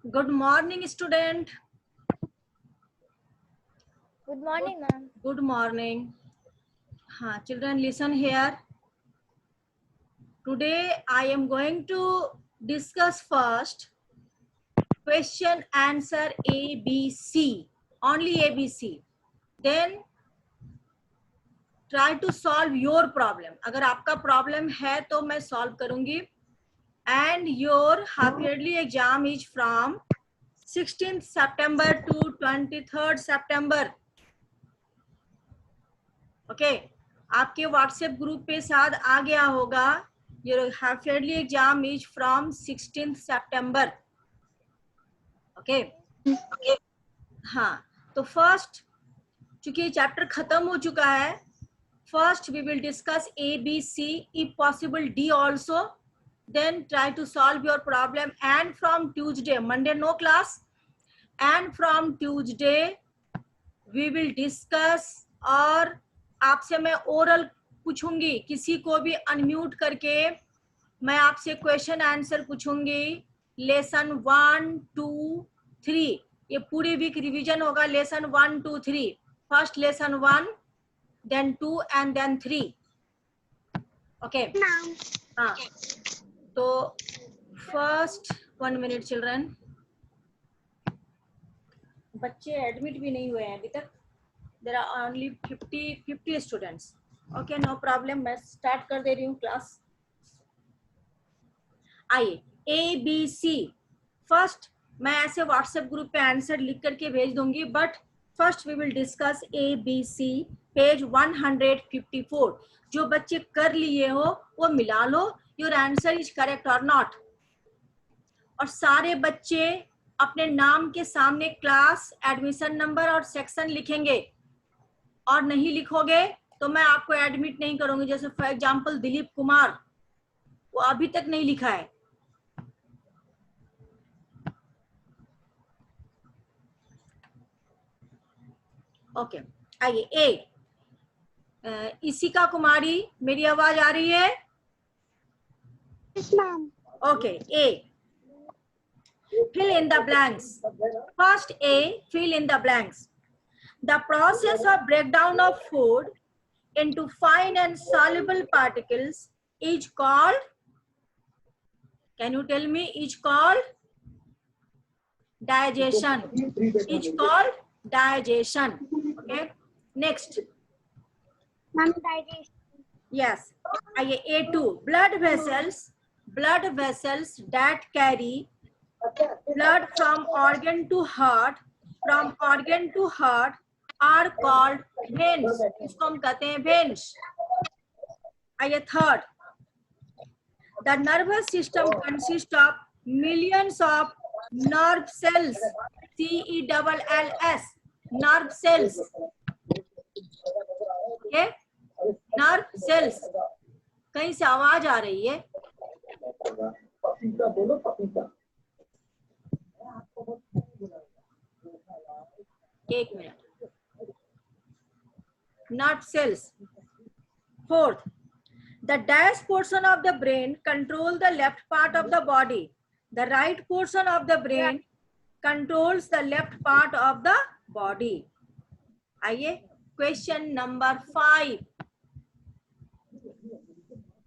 Good morning, student. Good morning, ma'am. Good morning. Children, listen here. Today I am going to discuss first question answer ABC. Only ABC. Then try to solve your problem. अगर आपका problem है तो मैं solve करूंगी. And your half yearly exam is from 16th September to 23rd September. Okay. आपके WhatsApp group पे साथ आ गया होगा. Your half yearly exam is from 16th September. Okay. हाँ, तो फर्स्ट चूंकि ये चैप्टर खत्म हो चुका है, first we will discuss A B C, if possible D also. Then try to solve your problem. And from Tuesday, Monday no class, and from Tuesday we will discuss. और आपसे मैं oral पूछूंगी, किसी को भी अनम्यूट करके मैं आपसे क्वेश्चन आंसर पूछूंगी. लेसन 1, 2, 3, ये पूरी वीक रिवीजन होगा. Lesson 1, 2, 3. First lesson 1, then 2 and then 3. Okay. हाँ, तो फर्स्ट 1 मिनट चिल्ड्रन. बच्चे एडमिट भी नहीं हुए हैं अभी तक. There are only 50 students. Okay, no problem. मैं स्टार्ट कर दे रही हूँ क्लास. आइए, ए बी सी. फर्स्ट मैं ऐसे व्हाट्सएप ग्रुप पे आंसर लिख करके भेज दूंगी, but first we will discuss A B C, page 154. जो बच्चे कर लिए हो वो मिला लो, योर आंसर इज करेक्ट और नॉट. और सारे बच्चे अपने नाम के सामने क्लास, एडमिशन नंबर और सेक्शन लिखेंगे. और नहीं लिखोगे तो मैं आपको एडमिट नहीं करूंगी. जैसे फॉर एग्जांपल दिलीप कुमार, वो अभी तक नहीं लिखा है. ओके. आइए, ए. इसिका कुमारी, मेरी आवाज आ रही है? Yes, ma'am. Okay. A, fill in the blanks. First A, fill in the blanks. The process of breakdown of food into fine and soluble particles is called, can you tell me, is called digestion. Is called digestion. Okay. Next. Ma'am, digestion. Yes. A2, blood vessels that carry blood from organ to heart are called veins. इसको हम कहते हैं veins. आइए, third. The nervous system consists of millions of nerve cells. CELLS, nerve cells. Okay? Nerve cells. कहीं से आवाज आ रही है? एक minute. Nerve cells. Fourth, the dash portion of the brain control the left part of the body. The right portion of the brain controls the left part of the body. आइए, question number 5.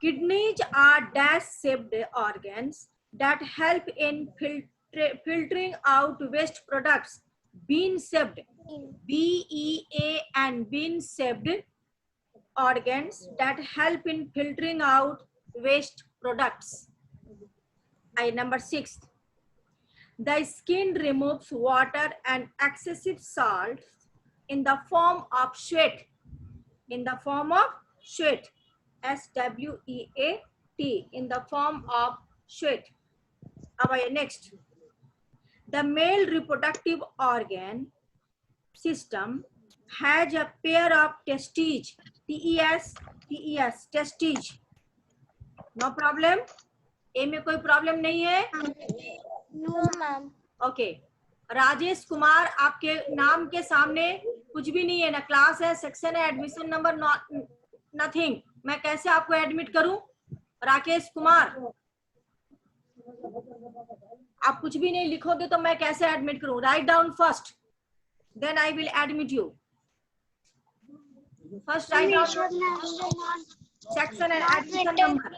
Kidneys are dash-shaped organs that help in filtering out waste products. Bean-shaped, BEA, and bean-shaped organs that help in filtering out waste products. Number 6. The skin removes water and excessive salt in the form of sweat. In the form of sweat. SWEAT. In the form of sweat. Next. The male reproductive organ system has a pair of testes. TES, testes. No problem? ए में कोई problem नहीं है? No, ma'am. Okay. Rajesh Kumar, आपके नाम के सामने कुछ भी नहीं है ना. क्लास है, सेक्शन है, एडमिशन नंबर, नथिंग. मैं कैसे आपको एडमिट करूं? राकेश कुमार, आप कुछ भी नहीं लिखोगे तो मैं कैसे एडमिट करूं? Write down first, then I will admit you. First write down section and admission number.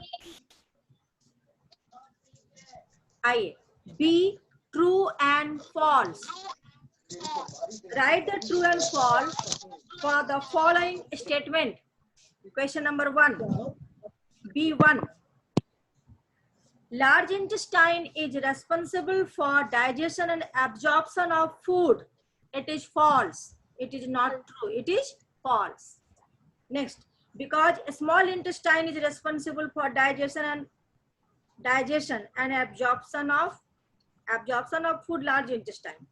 आइए, B true and false. Write the true and false for the following statement. Question number 1. B1. Large intestine is responsible for digestion and absorption of food. It is false. It is not true. It is false. Next, because small intestine is responsible for digestion and absorption of food, large intestine,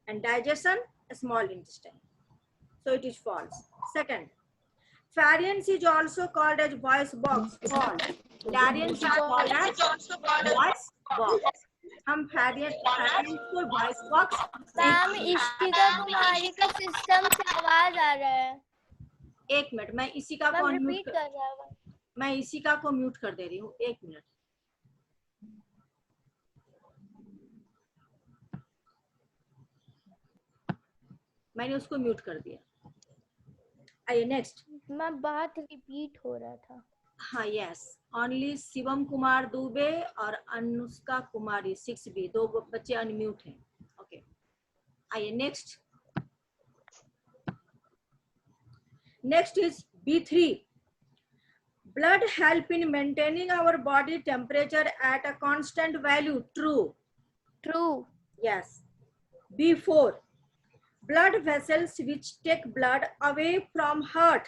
and digestion, small intestine. So it is false. Second, pharynx is also called as voice box. False. Larynx is called as voice box. हम pharynx को voice box. Ma'am Ishika कुमारी का system से आवाज आ रहा है. एक minute, मैं इशिका को रिपीट कर रहा हूँ. मैं इशिका को म्यूट कर दे रही हूँ. एक मिनट. मैंने उसको म्यूट कर दिया. आइए नेक्स्ट. मैं बात रिपीट हो रहा था. हाँ, यस. ओनली शिवम कुमार दुबे और अनुष्का कुमारी 6B, 2 बच्चे अनम्यूट हैं. ओके, आइए next. Next is B3. Blood help in maintaining our body temperature at a constant value. True. True. Yes. B4. Blood vessels which take blood away from heart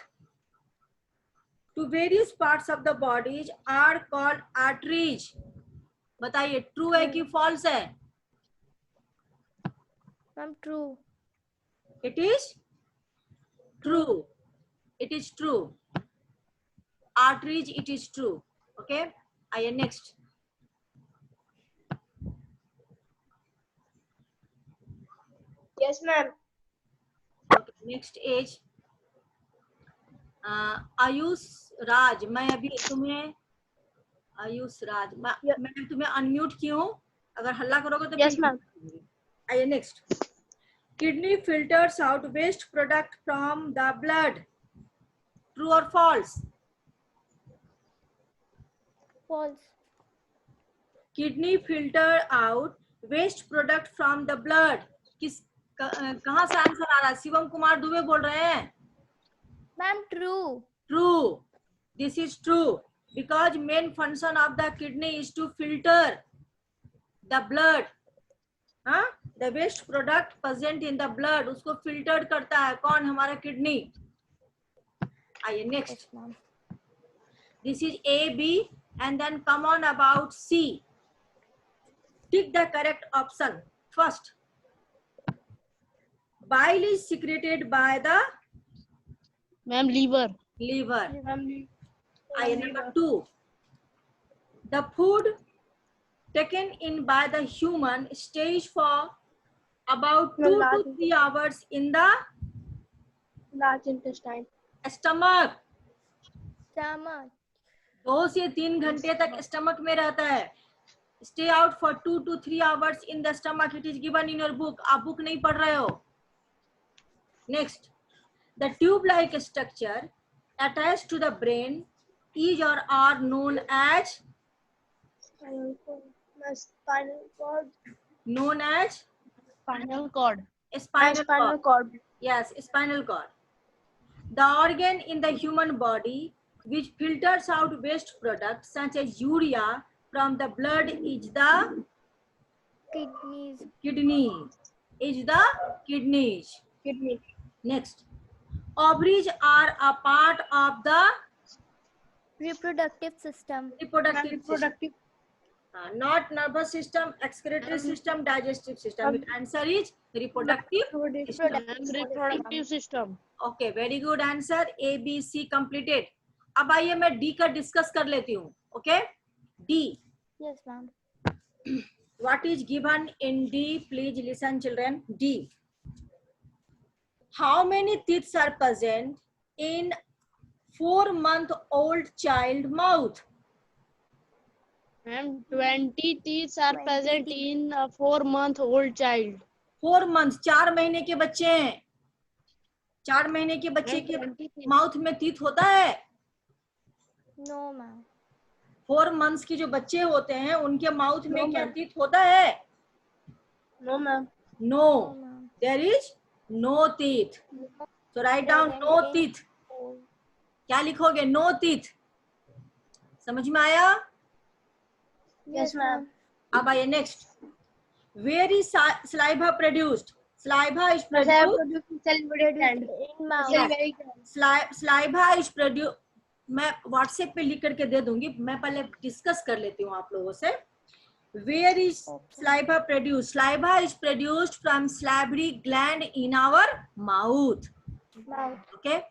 to various parts of the body are called arteries. बताइए, true है कि false है? Ma'am true. It is true. It is true. Arteries, it is true. Okay. आइए next. Yes, ma'am. Okay, next is Ayush Raj. मैं अभी तुम्हें आयुष राज, मैं तुम्हें अनम्यूट की हूँ. अगर हल्ला करोगे तो Yes, ma'am. आइए next. Kidney filters out waste product from the blood. True और false? False. Kidney filter out waste product from the blood. कहाँ से आंसर आ रहा है? शिवम कुमार दुबे बोल रहे हैं. Ma'am true. True. This is true because main function of the kidney is to filter the blood. हाँ, the waste product present in the blood उसको filtered करता है. कौन? हमारा किडनी. आइए next. This is A, B, and then come on about C. Tick the correct option. First, bile is secreted by the liver. Number 2, the food taken in by the human stays for about 2 to 3 hours in the large intestine. Stomach. 2 से 3 घंटे तक stomach में रहता है. Stay out for 2 to 3 hours in the stomach. It is given in your book. आप book नहीं पढ़ रहे हो. Next, the tube-like structure attached to the brain is or are known as spinal cord. Known as Spinal cord. Spinal cord. Yes, spinal cord. The organ in the human body which filters out waste products such as urea from the blood is the kidneys. Is the kidneys. Next, ovaries are a part of the reproductive system. System. Not nervous system, excretory system, digestive system. The answer is reproductive system. Okay, very good answer. A, B, C completed. अब आइए मैं D का discuss कर लेती हूँ. Okay, D. Yes, ma'am. What is given in D? Please listen, children. D. How many teeth are present in 4-month-old child mouth? Ma'am, 20 teeth are present in a 4-month-old child. 4 months, 4 महीने के बच्चे हैं, 4 महीने के बच्चे के mouth में teeth होता है? No ma'am. 4 months की जो बच्चे होते हैं उनके माउथ में क्या टीथ होता है? No, ma'am. No, there is no teeth. So write down no teeth. क्या लिखोगे? No teeth. समझ में आया? Yes ma'am. अब आइए next. Where is saliva produced? Saliva is produced. Saliva is produced. मैं व्हाट्सएप पे लिख करके दे दूंगी, मैं पहले डिस्कस कर लेती हूँ आप लोगों से. Where is saliva produced? Saliva is produced from salivary gland in our mouth. Okay.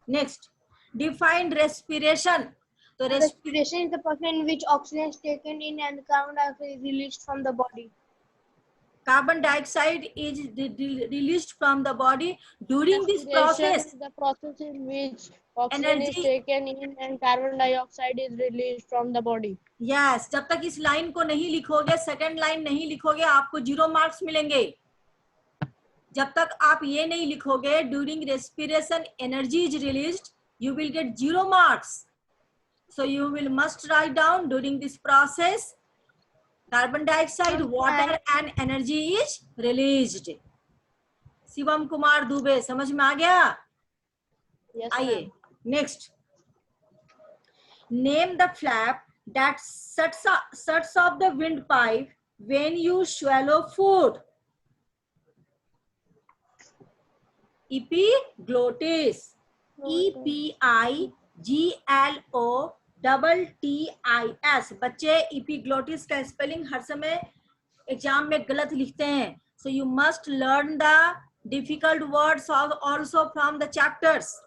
Next, define respiration. So Respiration is the process in which oxygen is taken in and carbon dioxide is released from the body. carbon dioxide is released from the body during this process. Is the process in which oxygen is taken in and carbon dioxide is released from the body. Yes. जब तक इस line को नहीं लिखोगे, second line नहीं लिखोगे, आपको 0 marks मिलेंगे. जब तक आप ये नहीं लिखोगे during respiration energy is released, you will get 0 marks. So you will must write down during this process carbon dioxide, water and energy is released. Shivam Kumar Dubey, समझ में आ गया? Yes, आइए next. Name the flap that shuts off the windpipe when you swallow food. Epiglottis. EPIGLOTTIS. बच्चे epiglottis का spelling हर समय exam में गलत लिखते हैं. So you must learn the difficult words also from the chapters.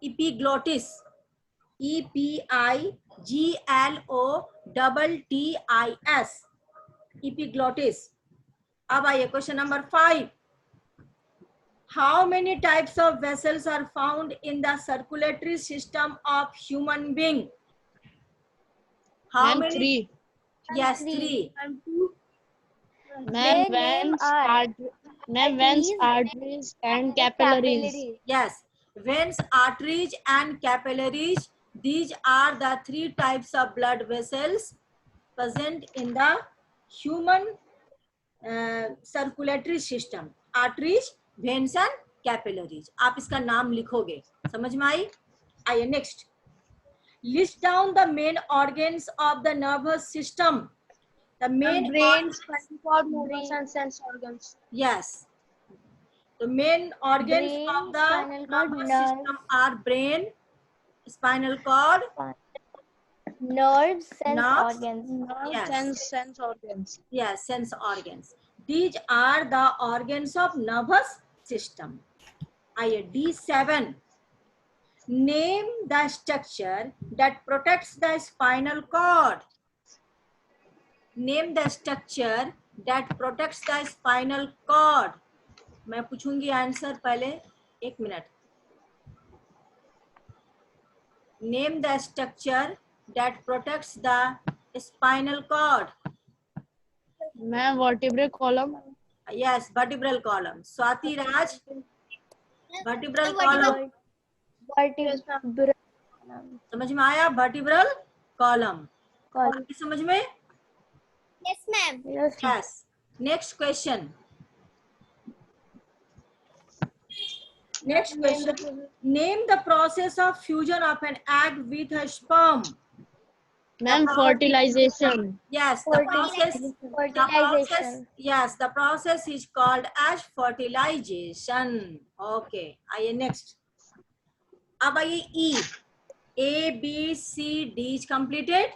Epiglottis. EPIGLOTTIS. Epiglottis. अब आइए question number 5. How many types of vessels are found in the circulatory system of human being? How many? 3. Yes, 3. Ma'am, veins, arteries and capillaries. Yes, veins, arteries and capillaries. These are the 3 types of blood vessels present in the human circulatory system. Arteries, veins and capillaries. आप इसका नाम लिखोगे. समझ में आई? आइए next. List down the main organs of the nervous system. The main brain, spinal cord, nervous and sense organs. Yes. The main organs of the nervous system are brain, spinal cord, nerves, sense organs. Yes. Sense organs. Yes, sense organs. These are the organs of nervous system. आइए D7. Name the structure that protects the spinal cord. Name the structure that protects the spinal cord. मैं पूछूंगी answer पहले, 1 minute. Name the structure that protects the spinal cord. Ma'am, vertebral column. Yes, vertebral column. Swati Raj. Vertebral column. समझ में आया? vertebral column. आपकी समझ में? Yes, ma'am. Yes. Next question. Next question. Name the process of fusion of an egg with a sperm. Ma'am, fertilization. Yes, the process. Yes, the process is called as fertilization. Okay. आइए next. अब आइए E. A, B, C, D is completed.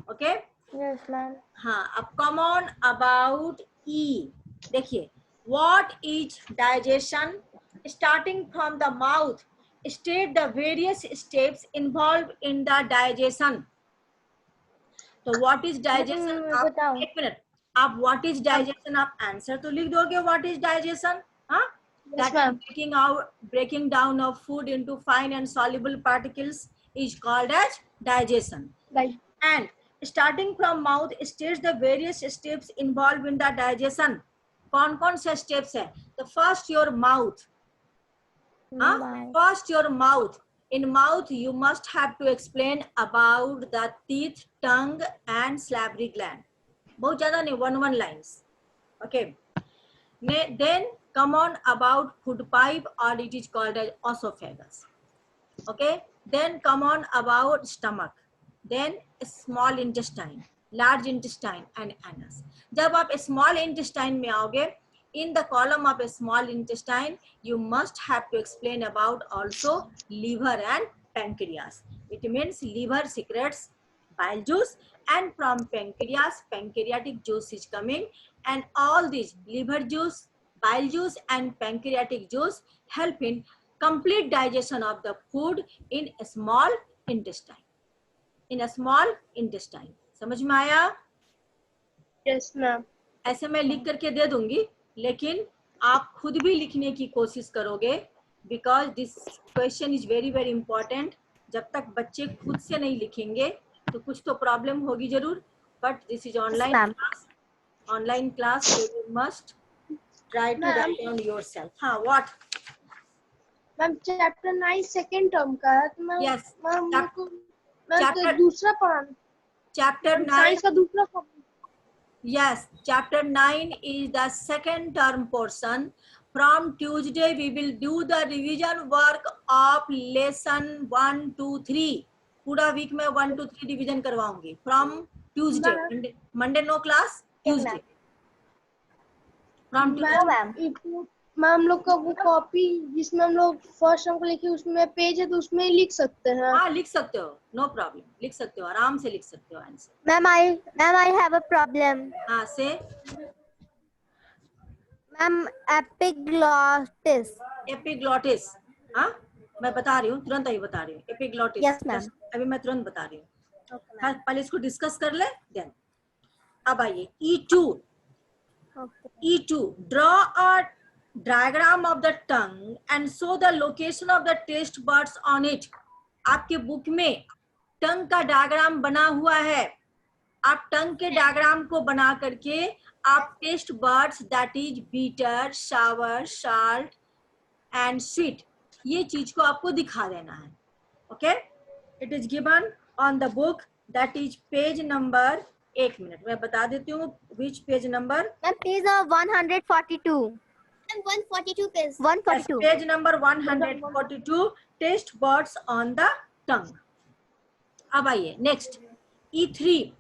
Okay. Yes, ma'am. हाँ, अब come on about E. देखिए, what is digestion? Starting from the mouth, state the various steps involved in the digestion. तो what is digestion? आप 1 minute. आप what is digestion? आप answer तो लिख दोगे. what is digestion? हाँ? That breaking down of food into fine and soluble particles is called as digestion. Right. And Starting from mouth states the various steps involved in the digestion. कौन कौन से steps है? The first your mouth. First your mouth. In mouth you must have to explain about the teeth, tongue and salivary gland. बहुत ज़्यादा नहीं, one lines. Okay. Then come on about food pipe, or it is called as esophagus. Okay. Then come on about stomach. Then small intestine, large intestine and anus. जब आप small intestine में आओगे, in the column of a small intestine, you must have to explain about also liver and pancreas. It means liver secretes bile juice, and from pancreas, pancreatic juice is coming, and all these liver juice, bile juice and pancreatic juice help in complete digestion of the food in a small intestine. In a small intestine. समझ में आया? Yes, ma'am. ऐसे मैं लिख करके दे दूंगी, लेकिन आप खुद भी लिखने की कोशिश करोगे, because this question is very very important. जब तक बच्चे खुद से नहीं लिखेंगे तो कुछ तो प्रॉब्लम होगी जरूर. But this is online class. Online class, so you must try to write down yourself. हाँ, what? Ma'am chapter 9 second term का है, तो मैं Yes. मैम मेरे को मैं Chapter- दूसरा पढ़ाना. Chapter 9. साइंस का दूसरा पढ़ाना. Yes, chapter 9 is the second term portion. From Tuesday, we will do the revision work of lesson 1, 2, 3. पूरा वीक में 1, 2, 3 रिवीजन करवाऊंगी. From Tuesday, Monday no class, Tuesday. From Tuesday. Ma'am लोग का वो कॉपी जिसमें हम लोग फर्स्ट टर्म को लिखे उसमें पेज है, तो उसमें लिख सकते हैं. हाँ, लिख सकते हो, नो प्रॉब्लम, लिख सकते हो, आराम से लिख सकते हो answer. Ma'am, I have a problem. हाँ, से Ma'am, epiglottis. एपिग्लॉटिस. हाँ, मैं बता रही हूँ, तुरंत अभी बता रही हूँ. एपिग्लॉटिस. Yes, ma'am. अभी मैं तुरंत बता रही हूँ. हाँ, पहले इसको डिस्कस कर ले, देन. अब आइए E2. E2. Draw a diagram of the tongue and show the location of the taste buds on it. आपके बुक में टंग का डायग्राम बना हुआ है. आप टंग के डायग्राम को बना करके आप taste buds, that is bitter, sour, salt and sweet, ये चीज को आपको दिखा देना है. Okay, it is given on the book, that is page number. एक मिनट मैं बता देती हूँ which page number. Ma'am, page 142. And 142 page. 142. Page number 142, taste buds on the tongue. अब आइए next E3.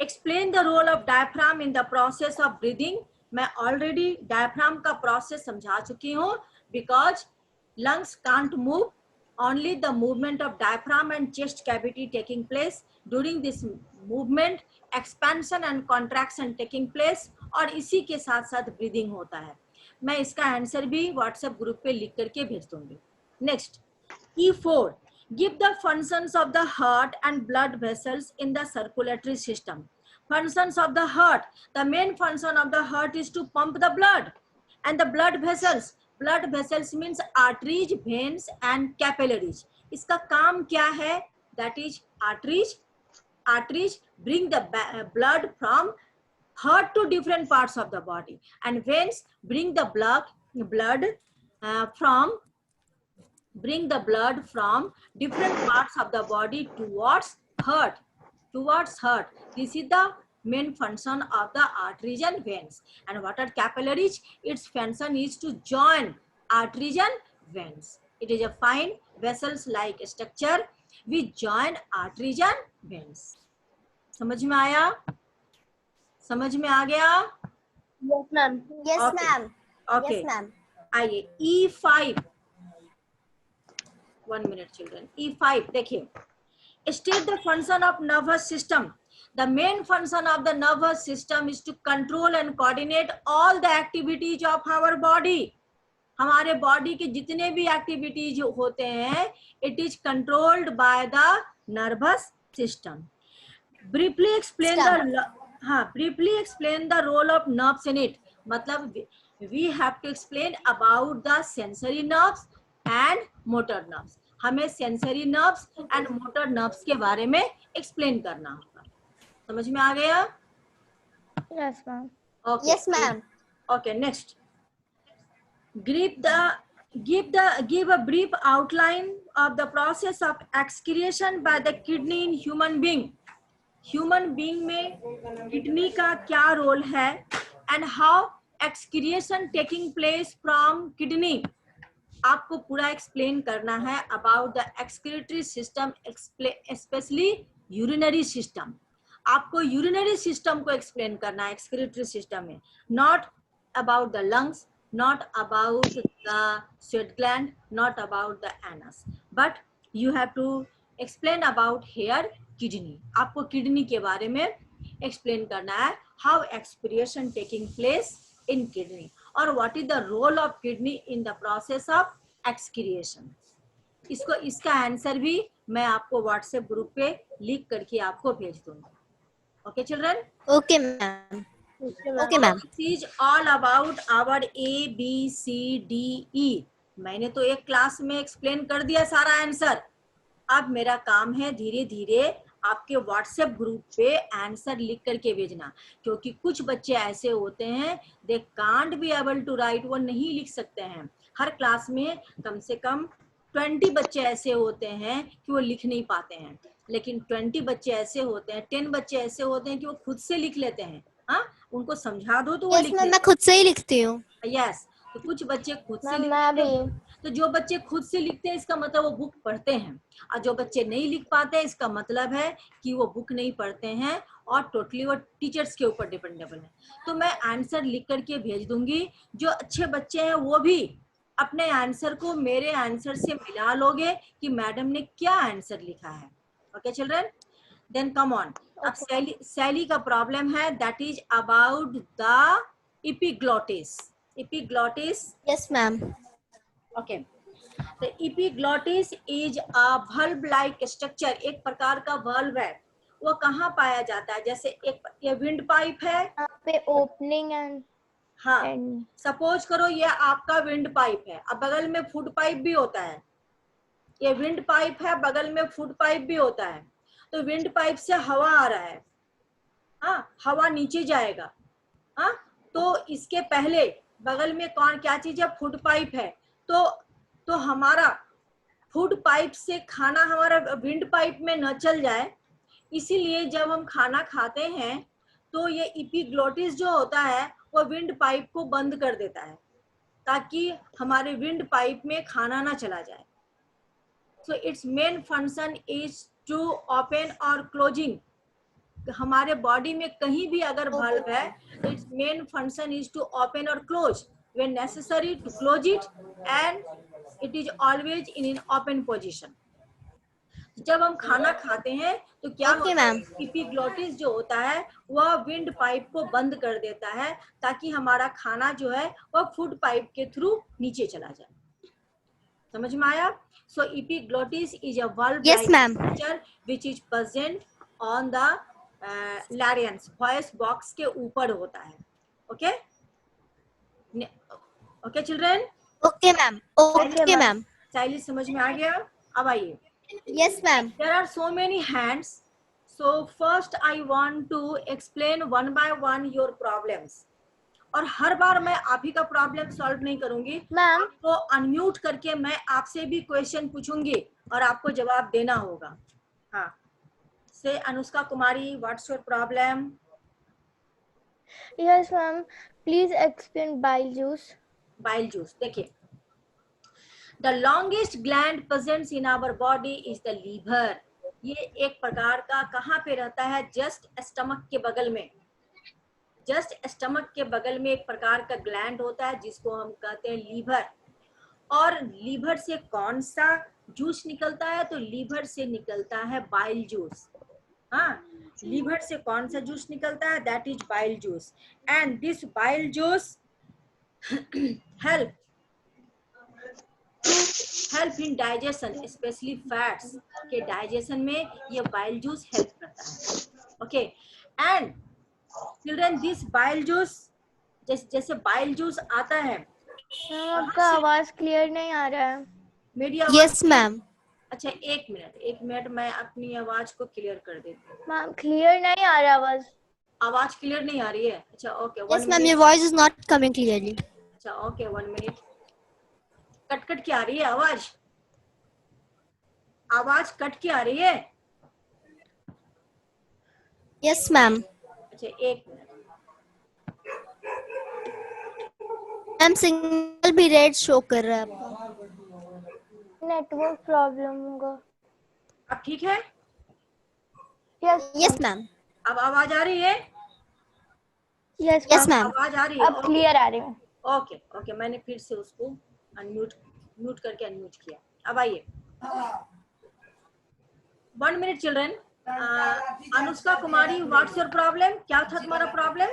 Explain the role of diaphragm in the process of breathing. मैं already diaphragm का process समझा चुकी हूँ, because lungs can't move, only the movement of diaphragm and chest cavity taking place. During this movement expansion and contraction taking place, और इसी के साथ साथ ब्रीदिंग होता है. मैं इसका आंसर भी व्हाट्सएप ग्रुप पे लिख करके भेज दूंगी. Next E4. Give the functions of the heart and blood vessels in the circulatory system. Functions of the heart. The main function of the heart is to pump the blood. And the blood vessels. Blood vessels means arteries, veins and capillaries. इसका काम क्या है? That is arteries. Arteries bring the blood from heart to different parts of the body. And veins bring the blood from different parts of the body towards heart. This is the main function of the arteries and veins. And what are capillaries? Its function is to join arteries and veins. It is a fine vessels like structure which join arteries and veins. समझ में आया? समझ में आ गया? Yes, ma'am. Yes, Okay. ma'am. Okay. Yes, ma'am. आइए E5. 1 minute children. E5 देखिए. State the function of nervous system. The main function of the nervous system is to control and coordinate all the activities of our body. हमारे body के जितने भी activities होते हैं, it is controlled by the nervous system. Briefly explain the role of nerves in it. मतलब we have to explain about the sensory nerves and motor nerves. हमें sensory nerves and motor nerves के बारे में explain करना होगा. समझ में आ गया? Yes, ma'am. Okay. Yes, ma'am. Okay, next. Give a brief outline of the process of excretion by the kidney in human being. Human being में kidney का क्या रोल है and how excretion taking place from kidney. आपको पूरा explain करना है about the excretory system, specially urinary system. आपको urinary system को एक्सप्लेन करना है एक्सक्रीटरी सिस्टम में, not about the lungs, not about the sweat gland, not about the anus, but you have to explain about here kidney. आपको kidney के बारे में explain करना है, how excretion taking place in kidney और what is the role of kidney in the process of excretion. इसका answer भी मैं आपको व्हाट्सएप ग्रुप पे लिख करके आपको भेज दूंगी. Okay children? Okay, ma'am. Okay, ma'am. This is all about our ABCDE. मैंने तो एक क्लास में एक्सप्लेन कर दिया सारा आंसर. अब मेरा काम है धीरे धीरे आपके व्हाट्सएप ग्रुप पे आंसर लिख करके भेजना, क्योंकि कुछ बच्चे ऐसे होते हैं they can't be able to write, वो नहीं लिख सकते हैं. हर क्लास में कम से कम 20 बच्चे ऐसे होते हैं कि वो लिख नहीं पाते हैं, लेकिन 20 बच्चे ऐसे होते हैं, 10 बच्चे ऐसे होते हैं कि वो खुद से लिख लेते हैं. हाँ, उनको समझा दो तो वो Yes, लिख ma'am. लेते मैं खुद से ही लिखती हूँ. हैं. यस, तो कुछ बच्चे खुद से Ma'am, लिखते मैं हैं. भी. तो जो बच्चे खुद से लिखते हैं इसका मतलब वो बुक पढ़ते हैं, और जो बच्चे नहीं लिख पाते हैं इसका मतलब है कि वो बुक नहीं पढ़ते हैं और टोटली वो टीचर्स के ऊपर डिपेंडेबल है. तो मैं आंसर लिख करके भेज दूंगी. जो अच्छे बच्चे हैं वो भी अपने आंसर को मेरे आंसर से मिला लोगे कि मैडम ने क्या आंसर लिखा है. Okay children, then come on. अब सैली का प्रॉब्लम है, that is about the epiglottis. Epiglottis. Yes, ma'am. ओके, तो epiglottis is a valve like structure. एक प्रकार का valve है. वो कहाँ पाया जाता है? जैसे एक ये विंड पाइप है. यहाँ पे ओपनिंग एंड हाँ, एंड सपोज करो ये आपका विंड पाइप है, अब बगल में फूड पाइप भी होता है. ये विंड पाइप है, बगल में फूड पाइप भी होता है. तो विंड पाइप से हवा आ रहा है, हाँ, हवा नीचे जाएगा. हाँ, तो इसके पहले बगल में कौन क्या चीज है? फूड पाइप है. तो हमारा फूड पाइप से खाना हमारा विंड पाइप में न चल जाए, इसीलिए जब हम खाना खाते हैं तो ये एपिग्लॉटिस जो होता है वो विंड पाइप को बंद कर देता है, ताकि हमारे विंड पाइप में खाना ना चला जाए. So it's main function is to open और क्लोजिंग. हमारे बॉडी में कहीं भी अगर valve है, it's main function is to open और close. when necessary to close it, and it is always in an open position. जब हम खाना खाते हैं तो क्या Okay, होता है? ma'am. एपिग्लॉटिस जो होता है वह विंड पाइप को बंद कर देता है, ताकि हमारा खाना जो है वह फूड पाइप के थ्रू नीचे चला जाए. समझ में आया? So epiglottis is a valve Yes, ma'am. structure which is present on the larynx, voice box के ऊपर होता है. Okay? Okay children? Okay, ma'am. Okay, ma'am. साइली समझ में आ गया? अब आइए. Yes, ma'am. There are so many hands. So first I want to explain one by one your problems. और हर बार मैं आप ही का प्रॉब्लम सॉल्व नहीं करूंगी. मैम आपको अनम्यूट करके मैं आपसे भी क्वेश्चन पूछूंगी और आपको जवाब देना होगा. हाँ, say Anushka Kumari, what's your problem? Yes ma'am, please explain bile juice. Bile juice. देखिए, the longest gland presents in our body is the liver. ये एक प्रकार का कहाँ पे रहता है? जस्ट स्टमक के बगल में. जस्ट स्टमक के बगल में एक प्रकार का ग्लैंड होता है जिसको हम कहते हैं लीवर. और लीवर से कौन सा जूस निकलता है? तो लीवर से निकलता है बाइल जूस. हाँ, लीवर से कौन सा जूस निकलता है? That is bile juice. And this bile juice help in digestion, specially fats के डाइजेशन में ये बाइल जूस हेल्प करता है. Okay, and children this bile juice, जैसे बाइल जूस आता है. मैम आपका आवाज क्लियर नहीं आ रहा है. मेरी Yes, ma'am. अच्छा एक मिनट मैं अपनी आवाज को क्लियर कर देती हूँ। मैम क्लियर नहीं आ रहा आवाज। आवाज क्लियर नहीं आ रही है? अच्छा okay, Yes, ma'am. Your voice is not coming clearly. अच्छा ओके, 1 मिनट। कट के आ रही है आवाज? आवाज कट के आ रही है? Yes, ma'am. अच्छा एक मिनट। मैम सिंगल भी रेड शो कर रहा है आपका। नेटवर्क प्रॉब्लम होगा। अब ठीक है? Yes, ma'am. अब आवाज आ रही है? Yes Yes, ma'am. आवाज आ रही है? अब क्लियर आ रही है। ओके मैंने फिर से उसको म्यूट करके अनम्यूट किया। अब आइए, 1 minute children. Anushka Kumari, what's your problem? क्या था तुम्हारा प्रॉब्लम?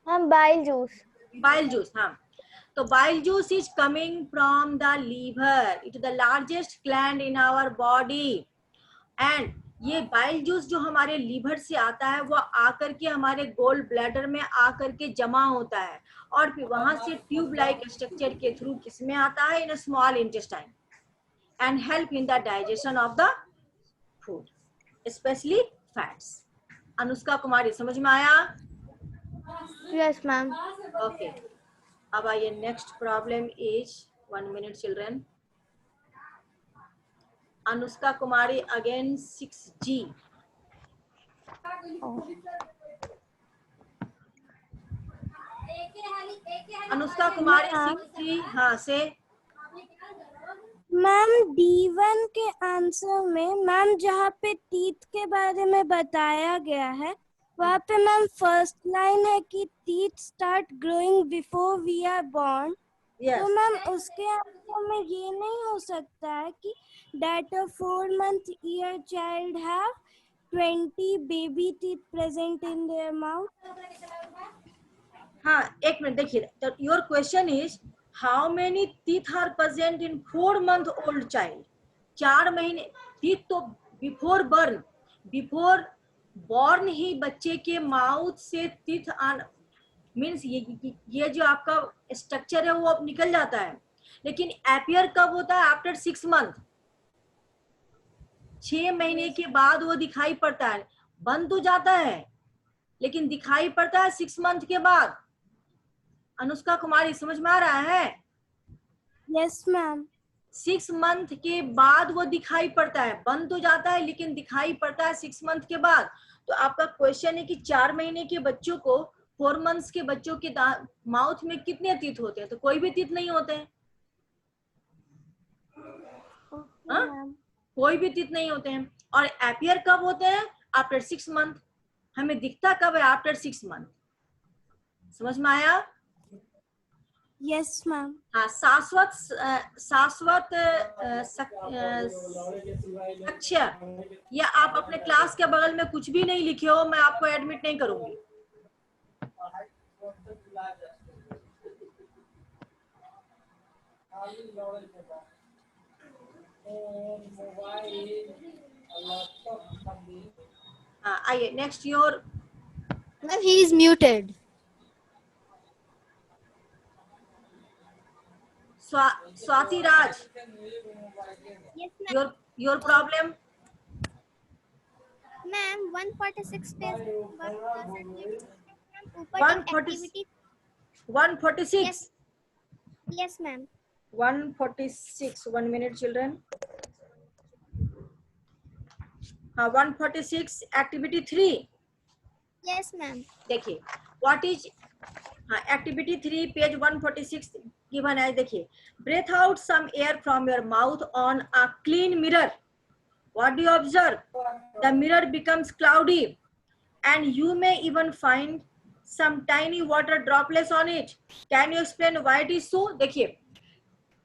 हम बाइल जूस। हाँ, तो bile juice is coming from the liver. It is the largest gland in our body and ये बाइल जूस जो हमारे लीवर से आता है वो आकर के हमारे गोल ब्लैडर में आकर के जमा होता है और फिर वहां से ट्यूब लाइक स्ट्रक्चर के थ्रू किसमें आता है? In small intestine and help in the digestion of the food, specially fats. Anushka Kumari, समझ में आया? Yes ma'am. ओके, अब आइए next problem is 1 minute children. Anushka Kumari again 6G। Anushka Kumari 6G, हाँ से। मैम D1 के आंसर में मैम जहाँ पे टीथ के बारे में बताया गया है वहाँ पे मैम फर्स्ट लाइन है कि teeth start growing before we are born. तो मैम उसके आंसर में ये नहीं हो सकता है कि that a 4-month year child have 20 baby teeth present in their mouth? हाँ एक मिनट देखिए, your question is how many teeth are present in 4 month old child. 4 महीने टीथ तो बिफोर बॉर्न ही बच्चे के माउथ से टीथ आन मीन्स ये जो आपका स्ट्रक्चर है वो अब निकल जाता है, लेकिन एपियर कब होता है? After 6 month। 6 महीने के बाद वो दिखाई पड़ता है, बंद तो जाता है लेकिन दिखाई पड़ता है 6 month के बाद। अनुष्का कुमारी, समझ में आ रहा है? Yes ma'am. 6 month के बाद वो दिखाई पड़ता है, बंद तो जाता है लेकिन दिखाई पड़ता है 6 month के बाद। तो आपका क्वेश्चन है कि 4 महीने के बच्चों को 4 months के बच्चों के माउथ में कितने टीथ होते हैं? तो कोई भी टीथ नहीं होते हैं। कोई भी टीथ नहीं होते हैं। और एपियर कब होते हैं? After 6 month। हमें दिखता कब है? After 6 month। समझ में आया? Yes ma'am. हाँ, शाश्वत अक्षर, या आप अपने क्लास के बगल में कुछ भी नहीं लिखे हो, मैं आपको एडमिट नहीं करूंगी। हाँ आइए next your. Ma'am, he is muted. Swati Raj, Yes, ma'am. your problem? Ma'am, 146 page. 146. Yes, ma'am. 146, 1 minute children। हाँ 146 एक्टिविटी 3। Yes, ma'am. देखिए व्हाट इज, हाँ एक्टिविटी 3 पेज 146 गिवन है। देखिए, breathe out some air from your mouth on a clean mirror. What do you observe? The mirror becomes cloudy and you may even find some tiny water droplets on it. Can you explain why it is so? देखिए,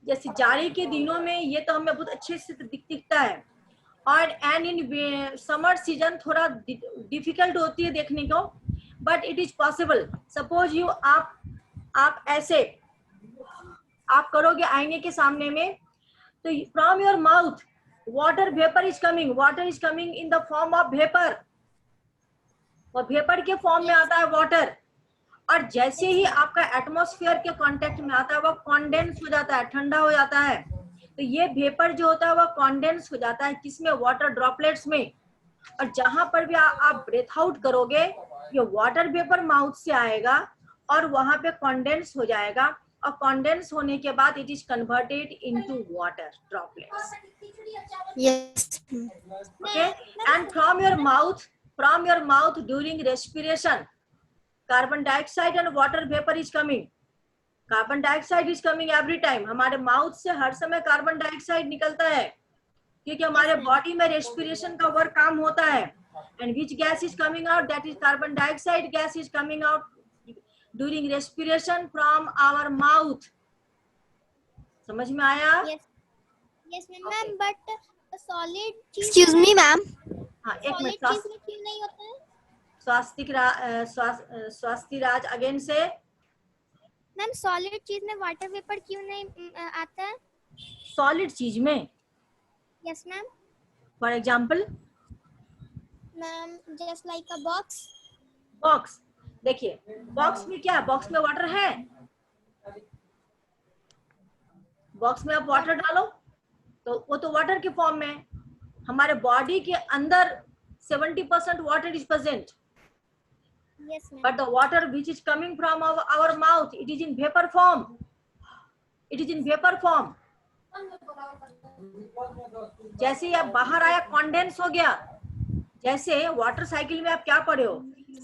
जैसे जाड़ी के दिनों में ये तो हमें बहुत अच्छे से दिखता है, और एंड इन समर सीजन थोड़ा डिफिकल्ट होती है देखने को, but it is possible. Suppose you आप ऐसे आप करोगे आईने के सामने में, तो from your mouth water vapour is coming in the form of vapour. और वेपर के फॉर्म में आता है वाटर, और जैसे ही आपका एटमॉस्फेयर के कांटेक्ट में आता है वो कंडेंस हो जाता है, ठंडा हो जाता है। तो ये वेपर जो होता है वो कॉन्डेंस हो जाता है किसमें, वाटर ड्रॉपलेट्स में। और जहां पर भी आप ब्रेथ आउट करोगे ये वाटर वेपर माउथ से आएगा और वहां पे कॉन्डेंस हो जाएगा, और कॉन्डेंस होने के बाद it is converted into water droplets. Yes. Okay, and from your mouth during respiration, carbon dioxide and water vapor is coming. Carbon dioxide is coming every time. हमारे माउथ से हर समय कार्बन डाइऑक्साइड निकलता है क्योंकि हमारे बॉडी में respiration का work काम होता है। And which gas is coming out, that is carbon dioxide gas is coming out during respiration from our mouth. समझ में आया? Yes, ma'am. But solid चीज Excuse me, ma'am. हाँ, एक solid मिनट। चीज में क्यों नहीं होता है? स्वास्थ्य राज अगेन से। मैम सॉलिड चीज में वाटर वेपर क्यों नहीं आता है? सॉलिड चीज में yes ma'am. For example ma'am just like a box. Box, देखिए बॉक्स में क्या है, बॉक्स में वाटर है, बॉक्स में आप वाटर डालो तो वो तो वाटर के फॉर्म में है। हमारे बॉडी के अंदर 70% water is present, yes ma'am. but the water which is coming from our mouth, it is in vapor form. It is in vapor form. जैसे ही आप बाहर आया कंडेंस हो गया। जैसे वाटर साइकिल में आप क्या पढ़े हो,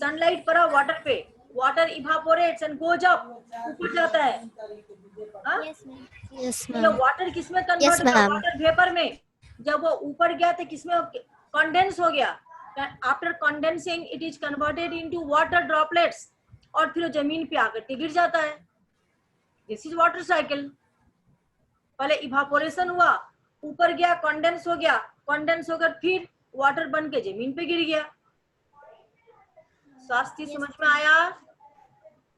सनलाइट पड़ा वाटर पे, वाटर इवापोरेट्स एंड गोज अप, ऊपर जाता है। Yes ma'am. Yes, ये ma'am. वाटर किसमें Yes, कन्वर्ट होता है, ma'am. वाटर वेपर में। जब वो ऊपर गया तो किसमें कंडेंस हो गया, after condensing it is converted into water droplets और फिर जमीन पे आकर के गिर जाता है। This is water cycle. पहले इवापोरेशन हुआ, ऊपर गया, कंडेंस हो गया, कंडेंस होकर फिर वाटर बन के जमीन पे गिर गया। स्वास्थ्य समझ में आया?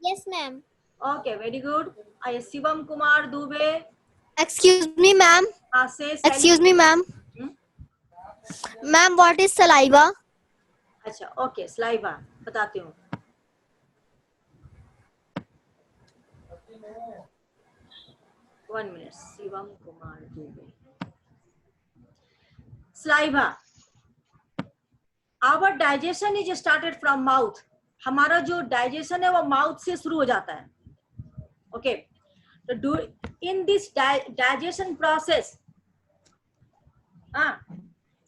Yes ma'am. Okay, very good. आइए Shivam Kumar Dubey. Excuse me, ma'am. Excuse me, ma'am. Ma'am, what is saliva? अच्छा, ओके, स्लाइवा बताती हूँ। One minute, Shivam Kumar Dubey. Saliva, our digestion is started from mouth. हमारा जो डाइजेशन है वो माउथ से शुरू हो जाता है। ओके, तो in this digestion process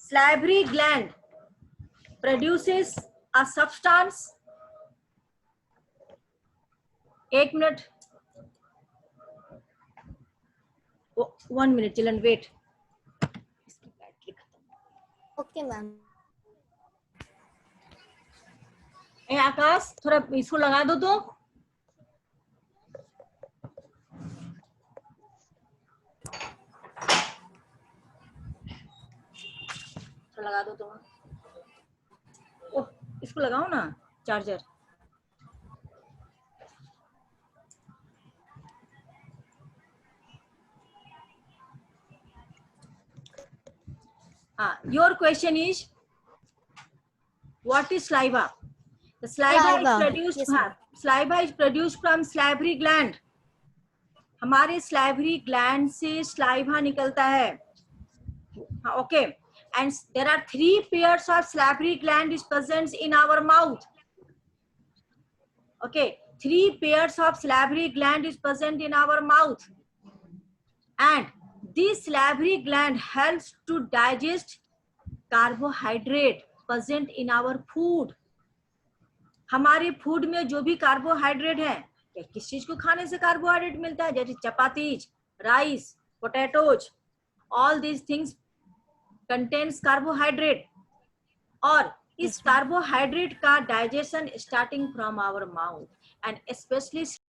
salivary gland produces a substance। एक मिनट, 1 minute चिल्ड्रन वेट। इसकी बैटरी खत्म। Okay ma'am. ए आकाश, थोड़ा इसको लगा दो तो। लगा दो तो। इसको लगाओ ना charger. Your question is, what is saliva? The saliva is produced. Yes, ma'am. Saliva is produced from salivary gland. हमारे salivary gland से saliva निकलता है। Okay. And there are 3 pairs of salivary gland is present in our mouth. Okay, 3 pairs of salivary gland is present in our mouth, and this salivary gland helps to digest carbohydrate present in our food. हमारे food में जो भी carbohydrate है, किस चीज को खाने से कार्बोहाइड्रेट मिलता है, जैसे chapatis, rice, potatoes, all these things contains carbohydrate। और इस कार्बोहाइड्रेट का digestion starting from our mouth and specially